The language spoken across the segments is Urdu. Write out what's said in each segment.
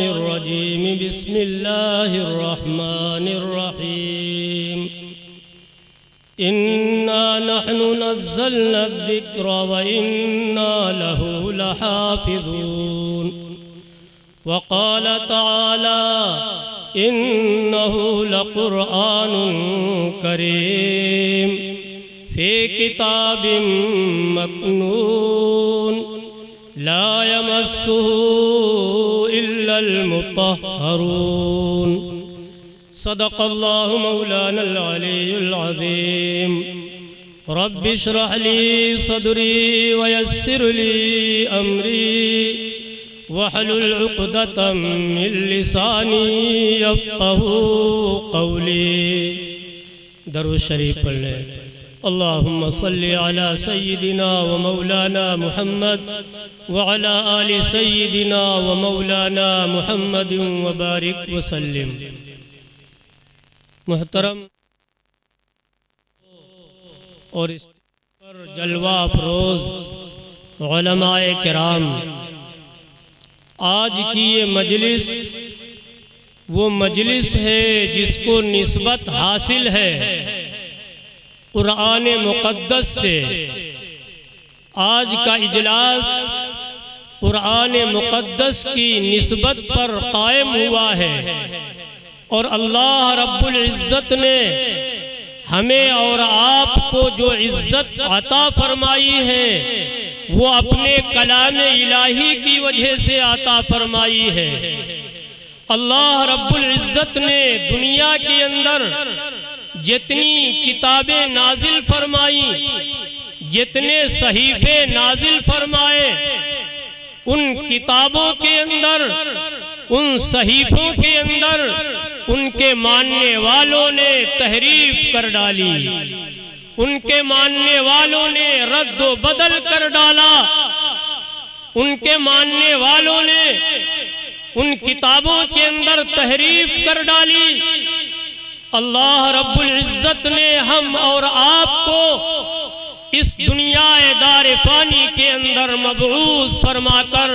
الرجيم بسم الله الرحمن الرحيم إنا نحن نزلنا الذكر وإنا له لحافظون وقال تعالى إنه لقرآن كريم في كتاب مكنون لا يمسه إلا المطهرون صدق الله مولانا العلي العظيم رب اشرح لي صدري ويسر لي أمري واحلل عقدة من لساني يفقهوا قولي درود شریف پڑھ لیں اللهم صل على سيدنا ومولانا محمد وعلى آل سيدنا ومولانا محمد وبارك وسلم. محترم اور اس پر جلوہ افروز علماء کرام، آج کی یہ مجلس وہ مجلس ہے جس کو نسبت حاصل ہے قرآن مقدس سے. آج کا اجلاس قرآن مقدس کی نسبت پر قائم ہوا ہے اور اللہ رب العزت نے ہمیں اور آپ کو جو عزت عطا فرمائی ہے وہ اپنے کلام الہی کی وجہ سے عطا فرمائی ہے. اللہ رب العزت نے دنیا کے اندر جتنی کتابیں نازل فرمائیں، جتنے صحیفے نازل فرمائے، ان کتابوں کے اندر، ان صحیفوں کے اندر ان کے ماننے والوں نے تحریف کر ڈالی، ان کے ماننے والوں نے رد و بدل کر ڈالا، ان کے ماننے والوں نے ان کتابوں کے اندر تحریف کر ڈالی. اللہ رب العزت نے ہم اور آپ کو اس دنیا دار فانی کے اندر مبعوث فرما کر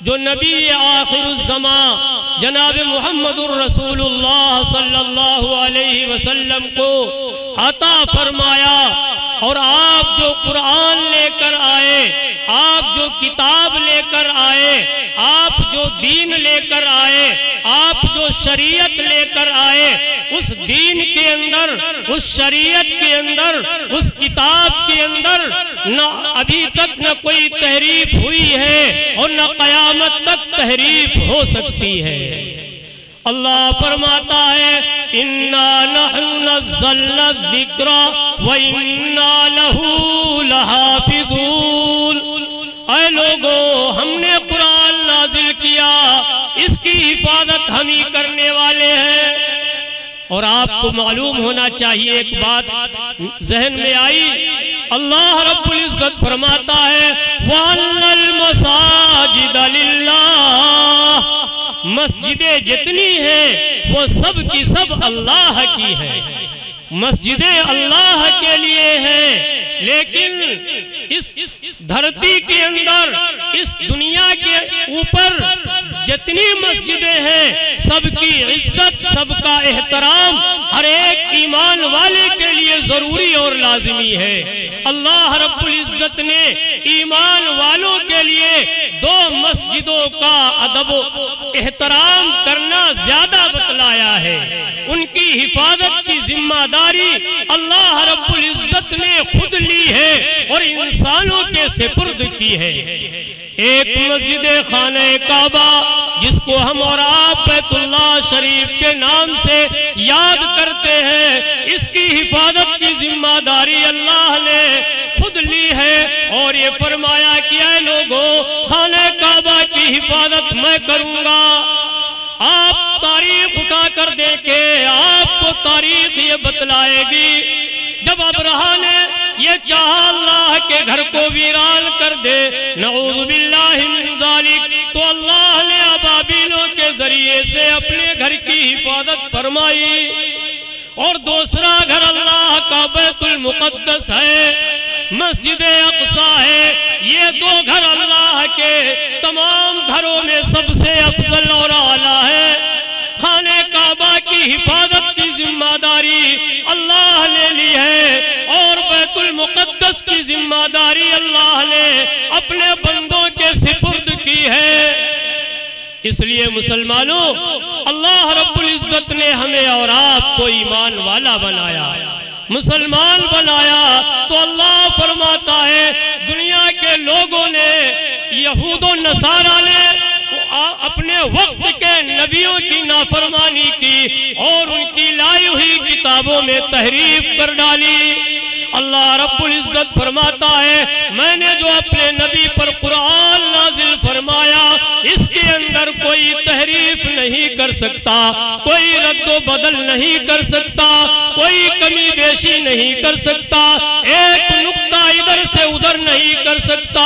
جو نبی آخر الزمان جناب محمد الرسول اللہ صلی اللہ علیہ وسلم کو عطا فرمایا، اور آپ جو قرآن لے کر آئے، آپ جو کتاب لے کر آئے، آپ جو دین لے کر آئے، آپ جو شریعت لے کر آئے، اس دین کے اندر، اس شریعت کے اندر، اس کتاب کے اندر نہ ابھی تک نہ کوئی تحریف ہوئی ہے اور نہ قیامت تک تحریف ہو سکتی ہے. اللہ فرماتا ہے اِنَّا نَحْنُ نَزَّلْنَا الذِّكْرَ وَإِنَّا لَهُ لَحَافِظُونَ. اے لوگو، ہم نے قرآن نازل کیا، اس کی حفاظت ہم ہی کرنے والے ہیں. اور آپ کو معلوم ہونا چاہیے، ایک بات ذہن میں آئی، اللہ رب العزت فرماتا ہے وَأَنَّ الْمَسَاجِدَ لِلَّهِ، مسجدیں جتنی ہیں وہ سب کی سب اللہ کی ہیں، مسجدیں اللہ کے لیے ہیں. لیکن اس دھرتی کے اندر، اس دنیا کے اوپر جتنی مسجدیں ہیں سب کی عزت، سب کا احترام ہر ایک ایمان والے کے لیے ضروری اور لازمی ہے. اللہ رب العزت نے ایمان والوں کے لیے دو مسجدوں کا ادب و احترام کرنا زیادہ بتلایا ہے. ان کی حفاظت کی ذمہ داری اللہ رب العزت نے خود لی ہے اور انسانوں کے سپرد کی ہے. ایک مسجد خانہ کعبہ جس کو ہم اور آپ بیت اللہ شریف کے نام سے یاد کرتے ہیں، اس کی حفاظت کی ذمہ داری اللہ نے خود لی ہے اور یہ فرمایا کہ اے لوگو، خانہ کعبہ کی حفاظت میں کروں گا. آپ تاریخ اٹھا کر دیکھیں، آپ کو تاریخ یہ بتلائے گی جب ابرہہ نے یہ چاہا اللہ کے گھر کو ویران کر دے، نعوذ باللہ من ذالک، تو اللہ نے ابابیلوں کے ذریعے سے اپنے گھر کی حفاظت فرمائی. اور دوسرا گھر اللہ کا بیت المقدس ہے، مسجد اقصی ہے. یہ دو گھر اللہ کے تمام گھروں میں سب سے افضل اور اعلیٰ ہے۔ خانہ کعبہ کی حفاظت کی ذمہ داری اللہ نے لی ہے اور بیت المقدس کی ذمہ داری اللہ نے اپنے بندوں کے سپرد کی ہے۔ اس لیے مسلمانوں، اللہ رب العزت نے ہمیں اور آپ کو ایمان والا بنایا، مسلمان بنایا، تو اللہ فرماتا ہے دنیا کے لوگوں نے، یہود و نصارہ نے اپنے وقت کے نبیوں کی نافرمانی کی اور ان کی لائی ہوئی کتابوں میں تحریف کر ڈالی۔ اللہ رب العزت فرماتا ہے میں نے جو اپنے نبی پر قرآن نازل فرمایا اس کے اندر کوئی تحریف نہیں کر سکتا، کوئی رد و بدل نہیں کر سکتا، کوئی کمی بیشی نہیں کر سکتا، ایک نقطہ ادھر سے ادھر نہیں کر سکتا۔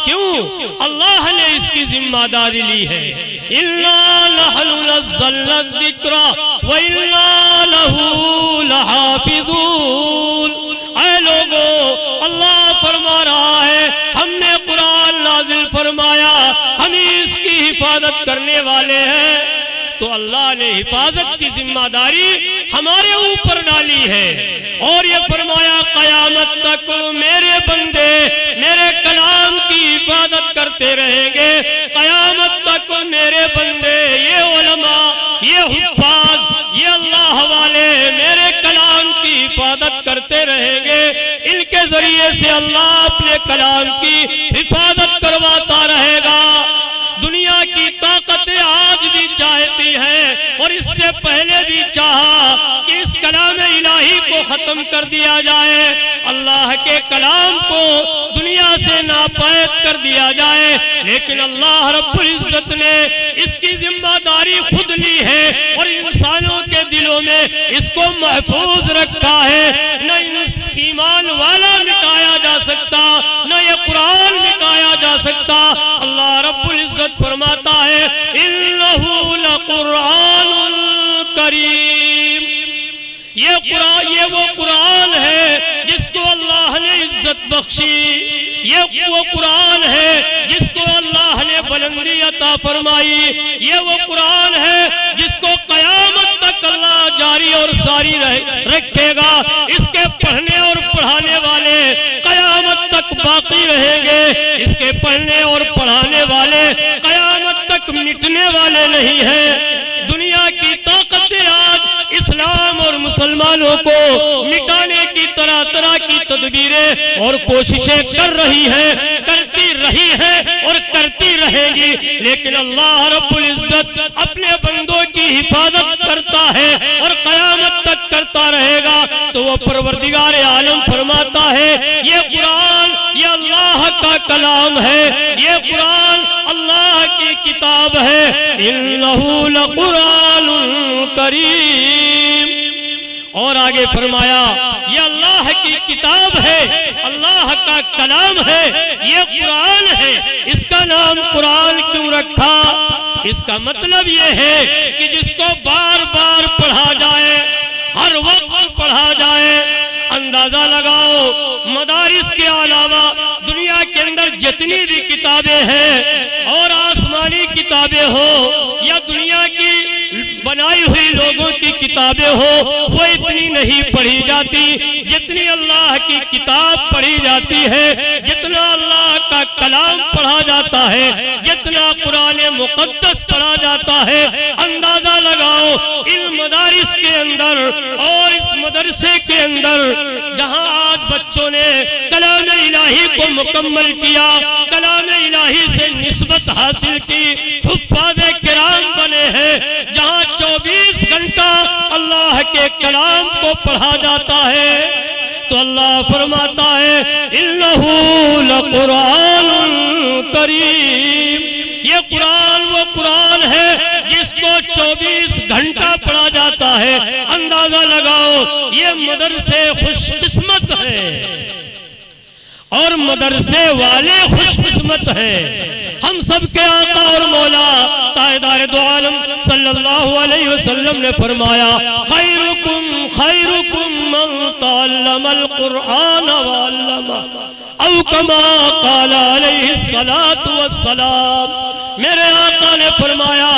کیوں؟ اللہ نے اس کی ذمہ داری لی ہے۔ إِنَّا نَحْنُ نَزَّلْنَا الذِّكْرَ وَإِنَّا لَهُ لَحَافِظُونَ۔ اے لوگو، اللہ فرما رہا ہے ہم نے قرآن نازل فرمایا، ہم اس کی حفاظت کرنے والے ہیں۔ تو اللہ نے حفاظت کی ذمہ داری ہمارے اوپر ڈالی ہے اور یہ فرمایا قیامت تک میرے بندے میرے کلام کی حفاظت کرتے رہیں گے، قیامت تک میرے بندے، یہ علماء، یہ حفاظ، یہ اللہ والے میرے کلام کی حفاظت کرتے رہیں گے۔ ان کے ذریعے سے اللہ اپنے کلام کی حفاظت کرواتا رہے گا۔ دنیا کی طاقتیں آج بھی چاہتی ہیں اور اس سے پہلے بھی چاہا کہ اس کلام الہی کو ختم کر دیا جائے، اللہ کے کلام کو دنیا سے ناپید کر دیا جائے، لیکن اللہ رب العزت نے اس کی ذمہ داری خود لی ہے اور انسانوں کے دلوں میں اس کو محفوظ رکھا ہے۔ نہ ایمان والا مٹایا جا سکتا، نہ یہ قرآن مٹایا جا سکتا۔ اللہ رب العزت فرماتا ہے انہ لقرآن کریم، یہ وہ قرآن ہے جس کو اللہ نے عزت بخشی، یہ وہ قرآن ہے جس کو اللہ نے بلندی عطا فرمائی، یہ وہ قرآن ہے جس کو قیامت تک اللہ جاری اور ساری رکھے گا۔ اس کے پڑھنے اور پڑھانے والے قیامت تک باقی رہیں گے، اس کے پڑھنے اور پڑھانے والے قیامت تک مٹنے والے نہیں ہیں۔ دنیا کی طاقتیں آج اسلام اور مسلمانوں کو مٹانے کی طرح طرح کی تدبیریں اور کوششیں کر رہی ہیں، کرتی رہی ہیں اور کرتی رہے گی، لیکن اللہ رب العزت اپنے بندوں کی حفاظت کرتا ہے اور قیامت تک کرتا رہے گا۔ تو وہ پروردگار عالم فرماتا ہے یہ قرآن یہ اللہ کا کلام ہے، یہ قرآن اللہ کی کتاب ہے۔ انہ لقرآن کریم، اور آگے فرمایا یہ اللہ کی کتاب ہے، اللہ کا کلام ہے، یہ قرآن ہے۔ اس کا نام قرآن کیوں رکھا؟ اس کا مطلب یہ ہے کہ جس کو بار بار پڑھا جائے، ہر وقت پڑھا جائے۔ اندازہ لگاؤ مدارس کے علاوہ دنیا کے اندر جتنی بھی کتابیں ہیں اور آسمانی کتابیں ہو یا دنیا کی بنائی ہوئی لوگوں کی کتابیں ہو، وہ اتنی نہیں پڑھی جاتی جتنی اللہ کی کتاب پڑھی جاتی ہے، جتنا اللہ کا کلام پڑھا جاتا ہے، جتنا قرآن مقدس پڑھا جاتا ہے۔ اندازہ لگاؤ ان مدارس کے اندر اور اس مدرسے کے اندر جہاں آج بچوں نے کلام الہی کو مکمل کیا، کلام الہی سے نسبت حاصل کی، حفاظ کرام بنے ہیں، جہاں 24 گھنٹہ اللہ کے کلام کو پڑھا جاتا ہے، تو اللہ فرماتا ہے انہ لقرآن کریم، یہ قرآن وہ قرآن ہے جس کو 24 گھنٹہ پڑھا جاتا ہے۔ اندازہ لگاؤ یہ مدرسے خوش قسمت ہیں اور مدرسے والے خوش قسمت ہیں۔ ہم سب کے آقا اور مولا تاجدار دو عالم صلی اللہ علیہ وسلم نے فرمایا خیرکم خیرکم من تعلم القرآن وعلمہ او کما قال علیہ الصلاۃ والسلام۔ میرے آقا نے فرمایا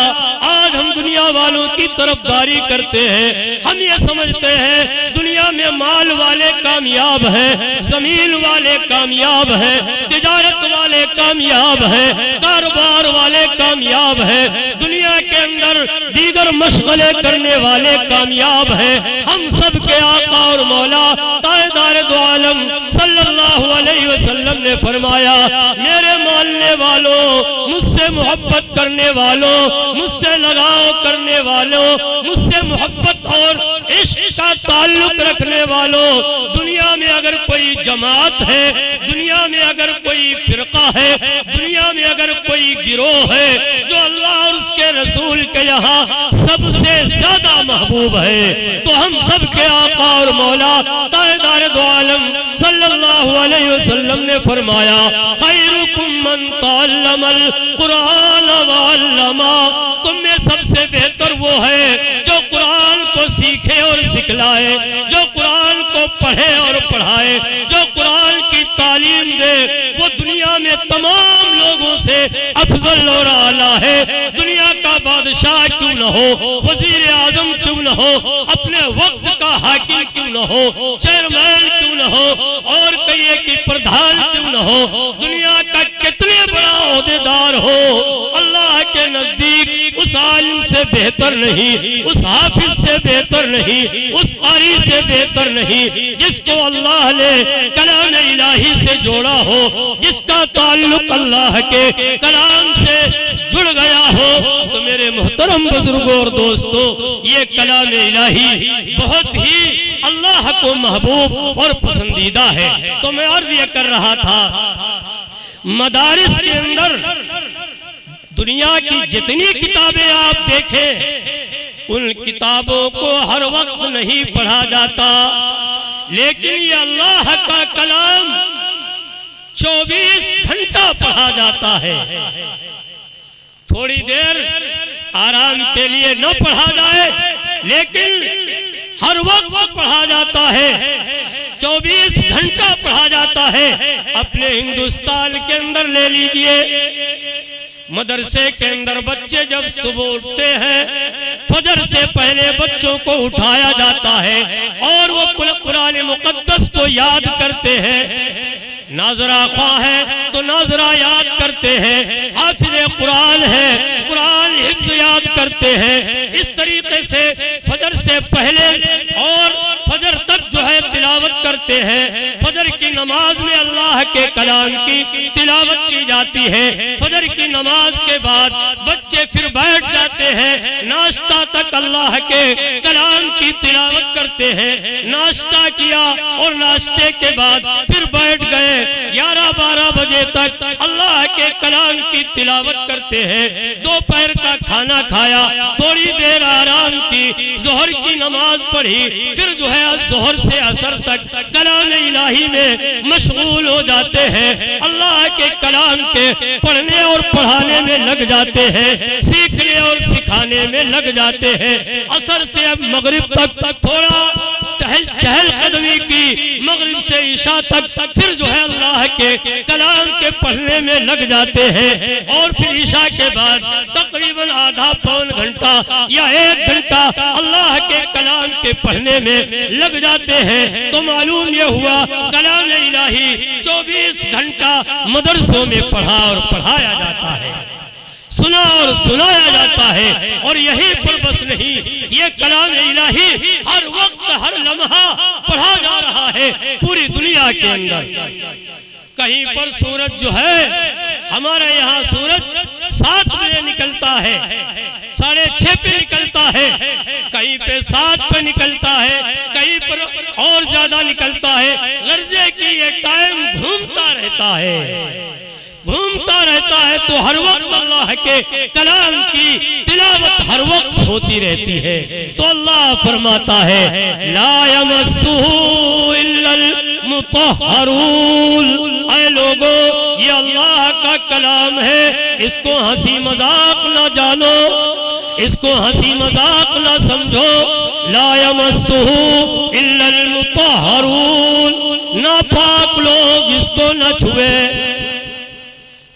آج ہم دنیا والوں کی طرفداری کرتے ہیں، ہم یہ سمجھتے ہیں دنیا میں مال والے کامیاب ہیں، زمین والے کامیاب ہیں، تجارت والے کامیاب ہیں، کاروبار والے کامیاب ہیں، دنیا کے اندر دیگر مشغلے کرنے والے کامیاب ہیں۔ ہم سب کے آقا اور مولا تاجدار دو عالم صلی اللہ علیہ وسلم نے فرمایا میرے ماننے والوں، مجھ سے محبت کرنے والوں، مجھ سے لگاؤ کرنے والوں، مجھ سے محبت اور عشق کا تعلق رکھنے والوں، دنیا میں اگر کوئی جماعت ہے، دنیا میں اگر کوئی فرقہ ہے، دنیا میں اگر کوئی گروہ ہے جو اللہ اور اس کے رسول کے یہاں سب سے زیادہ محبوب ہے تو ہم سب کے آقا اور مولا تاجدار دو عالم صلی اللہ علیہ وسلم نے فرمایا خیرکم من تعلم القرآن وعلمہ، تم میں سب سے بہتر وہ ہے جو قرآن کو سیکھے اور سکھلائے، جو قرآن کو پڑھے اور پڑھائے، جو قرآن کی تعلیم دے۔ وہ دنیا میں تمام لوگوں سے افضل اور اعلیٰ ہے، دنیا کا بادشاہ کیوں نہ ہو، وزیر اعظم کیوں نہ ہو، اپنے وقت کا حاکم کیوں نہ ہو، چیئرمین کیوں نہ ہو، اور کہیے کہ پردھان کیوں نہ ہو، دنیا کا کتنے بڑا عہدیدار ہو، اللہ کے نزدیک اس عالم سے بہتر نہیں، اس حافظ سے بہتر نہیں، اس قاری سے بہتر نہیں، جس کو اللہ نے کلام الہی سے جوڑا ہو، جس کا تعلق اللہ کے کلام سے جڑ گیا ہو۔ تو میرے محترم بزرگوں اور دوستو، یہ کلام الہی بہت ہی اللہ کو محبوب اور پسندیدہ ہے۔ تو میں عرض یہ کر رہا تھا مدارس کے اندر دنیا کی جتنی کتابیں آپ دیکھیں ان کتابوں کو ہر وقت نہیں پڑھا جاتا، لیکن یہ اللہ کا کلام 24 گھنٹہ پڑھا جاتا ہے۔ تھوڑی دیر آرام کے لیے نہ پڑھا جائے لیکن ہر وقت پڑھا جاتا ہے، 24 گھنٹہ پڑھا جاتا ہے۔ اپنے ہندوستان کے اندر لے لیجئے، مدرسے کے اندر بچے جب صبح اٹھتے ہیں فجر سے پہلے بچوں کو اٹھایا جاتا ہے اور وہ قرآن مقدس کو یاد کرتے ہیں، ناظرہ خواہ ہے تو ناظرہ یاد کرتے ہیں، حافظ قرآن ہے قرآن حفظ یاد کرتے ہیں۔ اس طریقے سے فجر سے پہلے اور فجر تک جو ہے تلاوت کرتے ہیں۔ فجر کی نماز میں اللہ کے کلام کی تلاوت کی جاتی ہے۔ فجر کی نماز کے بعد بچے پھر بیٹھ جاتے ہیں، ناشتہ تک اللہ کے کلام کی تلاوت کرتے ہیں۔ ناشتہ کیا اور ناشتے کے بعد پھر بیٹھ گئے، 11-12 بجے تک اللہ کے کلام کی تلاوت کرتے ہیں۔ دوپہر کا کھانا کھایا، تھوڑی دیر آرام کی، ظہر کی نماز پڑھی، پھر جو ہے ظہر سے عصر تک کلام الہی میں مشغول ہو جاتے ہیں، اللہ کے کلام کے پڑھنے اور پڑھانے میں لگ جاتے ہیں، سیکھنے اور سکھانے میں لگ جاتے ہیں۔ عصر سے اب مغرب تک تھوڑا چہل قدمی کی، مغرب سے عشاء تک پھر جو ہے اللہ کے کلام کے پڑھنے میں لگ جاتے ہیں، اور پھر عشاء کے بعد تقریباً آدھا پون گھنٹہ یا 1 گھنٹہ اللہ کے کلام کے پڑھنے میں لگ جاتے ہیں۔ تو معلوم یہ ہوا کلام الہی 24 گھنٹہ مدرسوں میں پڑھا اور پڑھایا جاتا ہے، سنا اور سنایا جاتا ہے، اور یہی پر بس نہیں، یہ کلام الہی ہر وقت ہر لمحہ پڑھا جا رہا ہے پوری دنیا کے اندر۔ کہیں پر سورج جو ہے ہمارے یہاں سورج 7 بجے نکلتا ہے، 6:30 پہ نکلتا ہے، کہیں پہ 7 پہ نکلتا ہے، کہیں پر اور زیادہ نکلتا ہے۔ غرضے کی یہ ٹائم گھومتا رہتا ہے، گھومتا رہتا ہے، تو ہر وقت اللہ کے کلام کی تلاوت ہر وقت ہوتی رہتی ہے۔ تو اللہ فرماتا ہے لا یمسہ الا المطہرون، اے لوگو یہ اللہ کا کلام ہے، اس کو ہنسی مذاق نہ جانو، اس کو ہنسی مذاق نہ سمجھو۔ لا یمسہ الا المطہرون، ناپاک لوگ اس کو نہ چھوئے،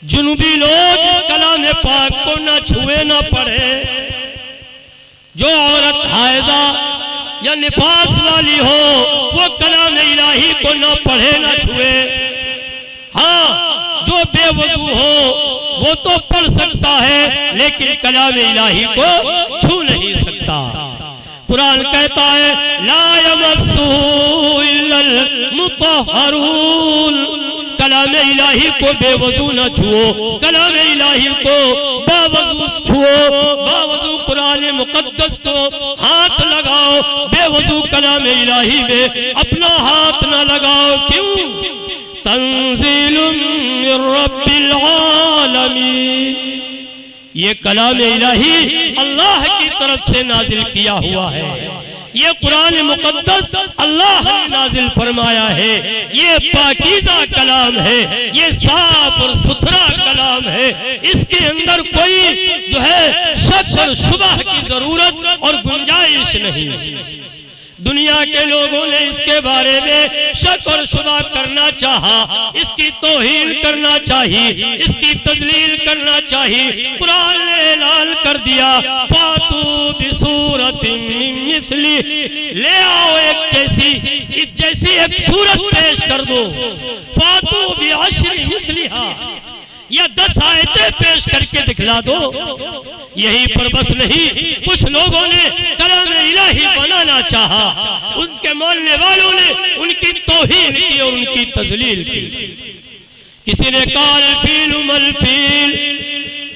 جنوبی لوگ اس کلام پاک کو نہ چھوئے نہ پڑھے۔ جو عورت حائضہ یا نفاس والی ہو وہ کلام الہی کو نہ پڑھے نہ چھوئے۔ ہاں جو بے وضو ہو وہ تو پڑھ سکتا ہے لیکن کلام الہی کو چھو نہیں سکتا۔ قرآن کہتا ہے لا یمسہ الا المطہرون، کلام الہی کو بے وضو نہ چھو، کلام الہی کو باوضو چھو، باوضو قرآن مقدس کو ہاتھ لگاؤ، بے وضو کلام الہی میں اپنا ہاتھ نہ لگاؤ۔ کیوں؟ تنزیل من رب العالمین، یہ کلام الہی اللہ کی طرف سے نازل کیا ہوا ہے، یہ قرآن مقدس اللہ نے نازل فرمایا ہے، یہ پاکیزہ کلام ہے، یہ صاف اور ستھرا کلام ہے، اس کے اندر کوئی جو ہے شک اور شبہ کی ضرورت اور گنجائش نہیں۔ دنیا کے لوگوں نے اس کے بارے میں شک اور شبہ کرنا چاہا، اس کی توہین کرنا چاہی، اس کی تذلیل کرنا چاہی۔ قرآن نے اعلان کر دیا فاتو بصورت من مثلی، لے آؤ ایک جیسی ایک صورت پیش کر دو، فاتو بعشر مثلہا، یا 10 آیتیں پیش کر کے دکھلا دو۔ یہی پر بس نہیں، کچھ لوگوں نے کلام الہی بنانا چاہا، ان کے ماننے والوں نے ان کی توہین کی اور ان کی تذلیل کی۔ کسی نے کہا الفیل ملفیل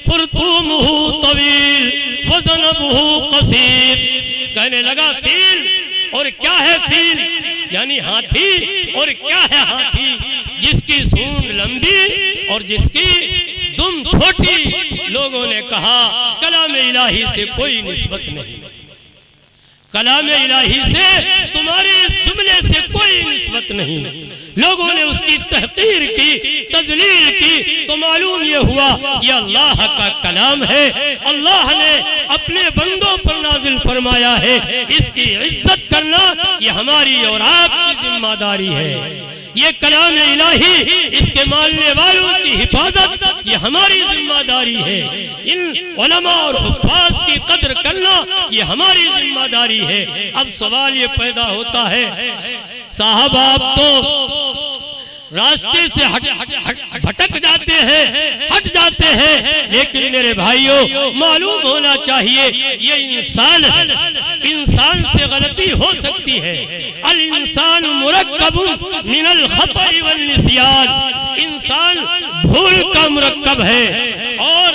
خرطومہ طویل وذنبہ قصیر، کہنے لگا فیل، اور کیا ہے فیل؟ یعنی ہاتھی، اور کیا ہے ہاتھی؟ جس کی سونڈ لمبی اور جس کی دم چھوٹی۔ لوگوں نے کہا کلام الہی سے کوئی نسبت نہیں، کلام الہی سے تمہارے اس جملے سے کوئی نسبت نہیں۔ لوگوں نے اس کی تحقیر کی، تذلیل کی، تو معلوم یہ ہوا یہ اللہ کا کلام ہے، اللہ نے اپنے بندوں پر نازل فرمایا ہے، اس کی عزت کرنا یہ ہماری اور آپ کی ذمہ داری ہے۔ یہ کلام الہی، اس کے ماننے والوں کی حفاظت یہ ہماری ذمہ داری ہے۔ ان علماء اور حفاظ کی قدر کرنا یہ ہماری ذمہ داری ہے۔ اب سوال یہ پیدا ہوتا ہے صاحب آپ تو راستے سے بھٹک جاتے ہیں، ہٹ جاتے ہیں، لیکن میرے بھائیوں معلوم ہونا چاہیے یہ انسان ہے، انسان سے غلطی ہو سکتی ہے۔ الانسان مرکب من الخطأ والنسیان، انسان بھول کا مرکب ہے اور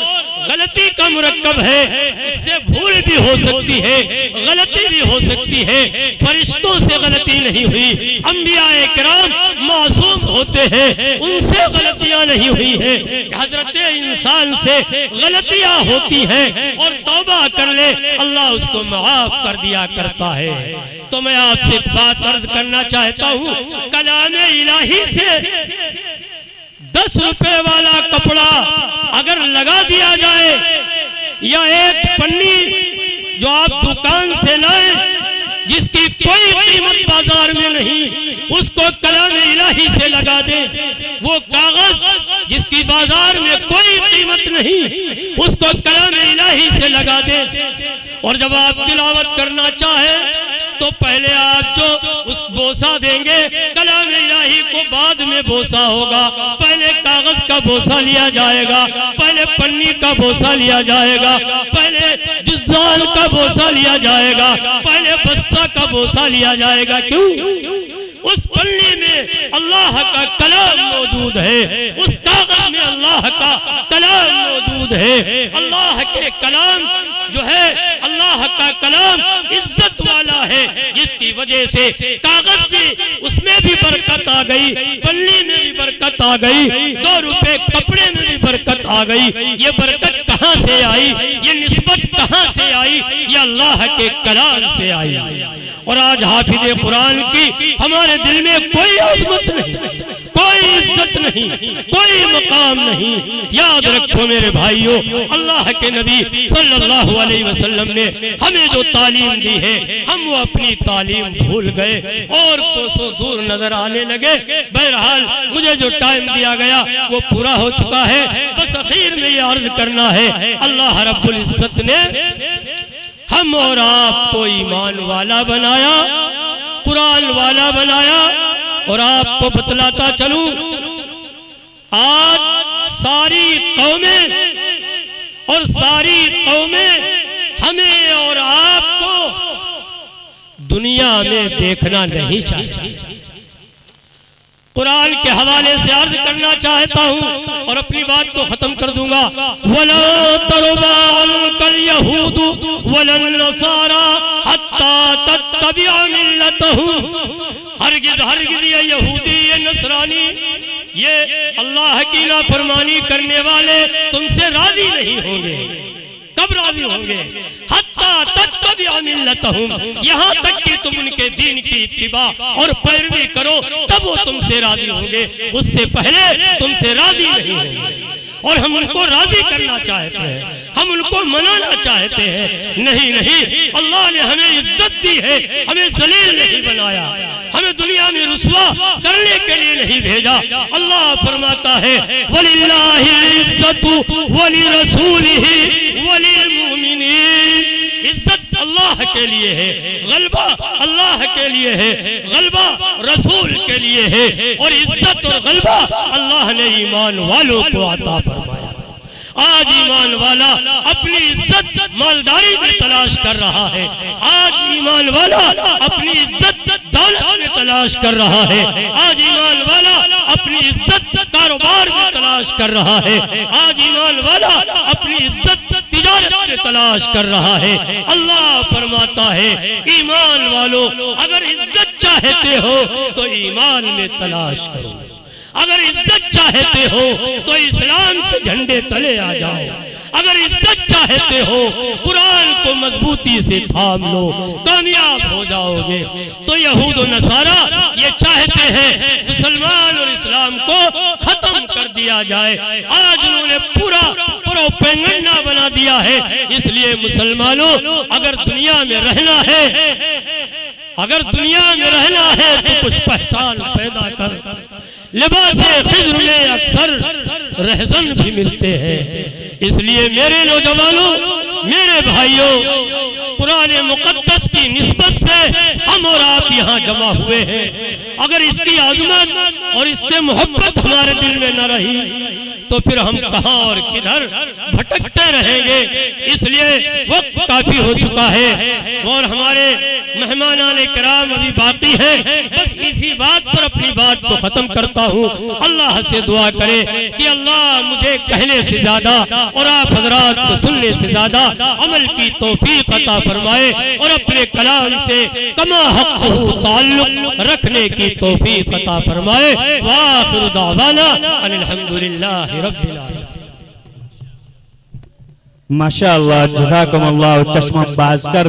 غلطی کا مرکب ہے، اس سے بھول بھی ہو سکتی ہے، غلطی بھی ہو سکتی ہے۔ فرشتوں سے غلطی نہیں ہوئی، انبیاء کرام معصوم ہوتے ہیں، ان سے غلطیاں نہیں ہوئی ہیں۔ حضرت انسان سے غلطیاں ہوتی ہیں اور توبہ کر لے اللہ اس کو معاف کر دیا کرتا ہے۔ تو میں آپ سے ایک بات عرض کرنا چاہتا ہوں، کلام الہی سے 10 روپے والا کپڑا اگر لگا دیا جائے یا ایک پنی جو آپ دکان سے لائیں جس کی کوئی قیمت بازار میں نہیں، اس کو کلام الہی سے لگا دیں، وہ کاغذ جس کی بازار میں کوئی قیمت نہیں اس کو کلام الہی سے لگا دیں، اور جب آپ تلاوت کرنا چاہیں تو پہلے آپ جو اس بوسہ دیں گے کلام الہی کو بعد میں بوسہ ہوگا، پہلے کاغذ کا بوسہ لیا جائے گا، پہلے پنی کا بوسہ لیا جائے گا، پہلے جزدان کا بوسہ لیا جائے گا، پہلے بستہ کا بوسہ لیا جائے گا۔ کیوں؟ اس پلے میں اللہ کا کلام موجود ہے، اس کاغذ میں اللہ کا کلام موجود ہے۔ اللہ کے کلام جو ہے، اللہ کا کلام عزت والا ہے، جس کی وجہ سے کاغذ بھی اس میں بھی برکت آ گئی، پلے میں بھی برکت آ گئی، 2 روپے کپڑے میں بھی برکت آ گئی۔ یہ برکت کہاں سے آئی؟ یہ نسبت کہاں سے آئی؟ یہ اللہ کے کلام سے آئی۔ اور آج حافظ قرآن کی ہمارے دل میں کوئی عظمت نہیں، کوئی عزت نہیں، کوئی مقام نہیں۔ یاد رکھو میرے بھائیوں، اللہ کے نبی صلی اللہ علیہ وسلم نے ہمیں جو تعلیم دی ہے، ہم وہ اپنی تعلیم بھول گئے اور کوسوں دور نظر آنے لگے۔ بہرحال مجھے جو ٹائم دیا گیا وہ پورا ہو چکا ہے، بس اخیر میں یہ عرض کرنا ہے، اللہ رب العزت نے ہم اور آپ کو ایمان والا بنایا، قرآن والا بنایا۔ اور آپ کو بتلاتا چلوں، آج ساری قومیں ہمیں اور آپ کو دنیا میں دیکھنا نہیں چاہتی۔ قرآن کے حوالے سے عرض کرنا چاہتا ہوں اور اپنی بات کو ختم کر دوں گا۔ وَلَا تَرْضَىٰ عَنْكَ الْيَهُودُ وَلَا النَّصَارَىٰ حَتَّىٰ تَتَّبِعَ مِلَّتَهُمْ۔ ہرگز یہ یہودی، یہ نصرانی، یہ اللہ کی نافرمانی کرنے والے تم سے راضی نہیں ہوں گے۔ کب راضی ہوں گے؟ حتیٰ تتبع ملتہم، یہاں تک کہ تم ان کے دین کی اتباع اور پیروی کرو، تب وہ تم سے راضی ہوں گے، اس سے پہلے تم سے راضی نہیں ہوں گے۔ اور ہم ان کو راضی کرنا چاہتے ہیں، ہم ان کو منانا چاہتے ہیں۔ نہیں، اللہ نے ہمیں عزت دی ہے، ہمیں ذلیل نہیں بنایا، ہمیں دنیا میں رسوا کرنے کے لیے نہیں بھیجا۔ اللہ فرماتا ہے وَلِلَّهِ الْعِزَّةُ وَلِرَسُولِهِ وَلِلْمُؤْمِنِينَ۔ عزت اللہ کے لیے ہے، غلبہ اللہ کے لیے ہے، غلبہ رسول کے لیے ہے، اور عزت اور غلبہ اللہ نے ایمان والوں کو عطا فرمایا۔ آج ایمان والا اپنی عزت مالداری میں تلاش کر رہا ہے، آج ایمان والا اپنی عزت دولت میں تلاش کر رہا ہے، آج ایمان والا اپنی عزت کاروبار میں تلاش کر رہا ہے، آج ایمان والا اپنی عزت تجارت میں تلاش کر رہا ہے۔ اللہ فرماتا ہے ایمان والو، اگر عزت چاہتے ہو تو ایمان میں تلاش کرو، اگر عزت چاہتے ہو تو اسلام کے جھنڈے تلے آ جاؤ، اگر عزت چاہتے ہو قرآن کو مضبوطی سے تھام لو، کامیاب ہو جاؤ گے۔ تو یہود و نصارہ یہ چاہتے ہیں مسلمان اور اسلام کو ختم کر دیا جائے، آج انہوں نے پورا پروپیگنڈا بنا دیا ہے۔ اس لیے مسلمانوں، اگر دنیا میں رہنا ہے تو کچھ پہچان پیدا کر۔ لباس خضر میں اکثر رہزن بھی ملتے ہیں، اس لیے میرے نوجوانوں، میرے بھائیوں، قرآن مقدس کی نسبت سے ہم اور آپ یہاں جمع ہوئے ہیں۔ اگر اس کی عظمت اور اس سے محبت ہمارے دل میں نہ رہی تو پھر ہم کہاں اور کدھر بھٹکتے رہیں گے۔ اس لیے وقت کافی ہو چکا ہے اور ہمارے مہمانان کرام ابھی باقی ہیں، بس اسی بات پر اپنی بات کو ختم کرتا ہوں۔ اللہ سے دعا کرے کہ اللہ مجھے کہنے سے زیادہ اور آپ حضرات کو سننے سے زیادہ عمل کی توفیق عطا فرمائے، اور اپنے کلام سے کما حق تعلق رکھنے کی توفیق عطا فرمائے۔ وآخر دعوانا ان الحمدللہ رب العالمین۔ ماشاءاللہ، جزاکم اللہ، چشمہ باز کر